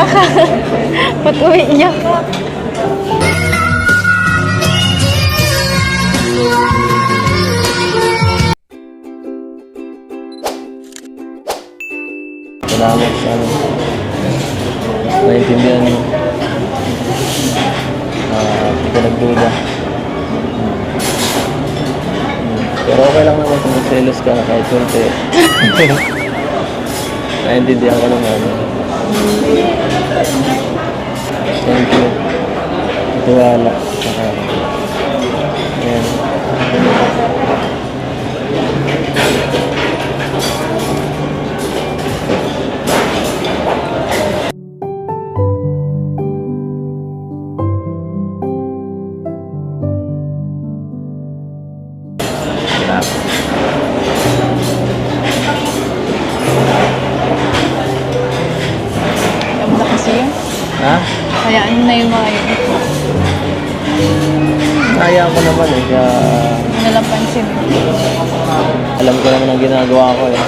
Bumira ka. Ba't umiiyak ka? Salamat sa ano. Naintindihan mo. Hindi ka nagduda. Pero okay lang naman kung magselos ka na kahit konti. Naintindihan ko naman. Thank you. Tiwala. Ayan. Alam na kasi yun. Ha? Hayaan mo na yung mga yun. Kaya ko naman eh. Kaya Ano lang pansin. alam ko naman ang ginagawa ko eh.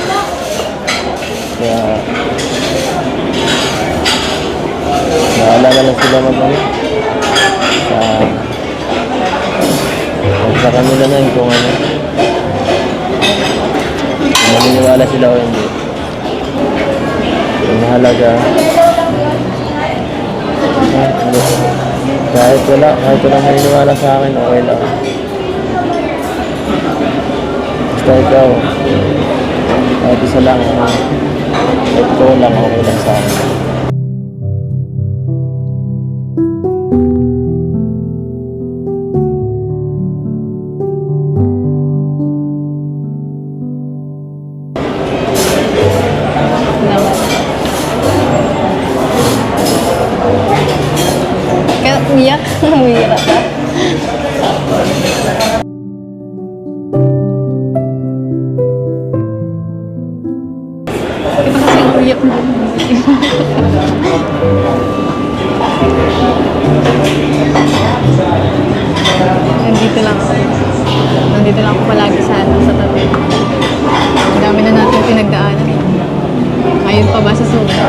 Kaya naalala lang sila mag-ano. Sa kanila na yung kung ano. Kung maniniwala sila o hindi. Ang mahalaga. Kahit walang maniniwala sa akin, okay lang. Basta ikaw, kahit isa lang, kahit ikaw lang, okay lang sa akin. Kaya umiyak. Bumira ka. Iba kasi yung umiyak mo. Nandito lang ako. Nandito lang ako palagi sa tabi. Ang dami na natin pinagdaanan eh. Ngayon pa ba sa suga?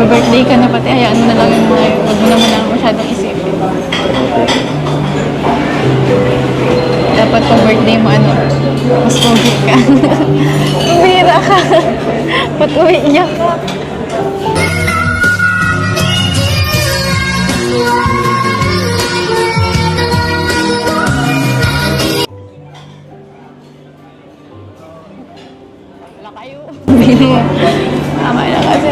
Mag-birthday ka na pati, hayaan mo na lang yung mga yun. Huwag mo naman lang masyadong isipin. Dapat pag birthday mo, mas pogi ka. Bumira ka. Ba't umiiyak ka? Wala kayo. Tama na kasi.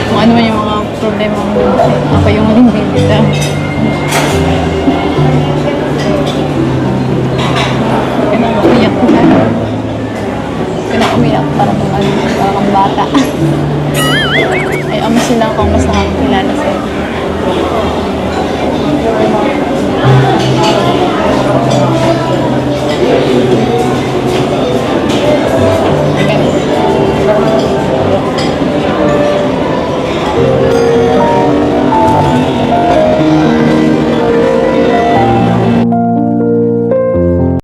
Kung ano man yung mga problema mo, ako yung maging kita. Pinaka-umiyak ko na. Pinaka-umiyak para kang bata. Ay, amo sila kung mas nakakilala sa'yo.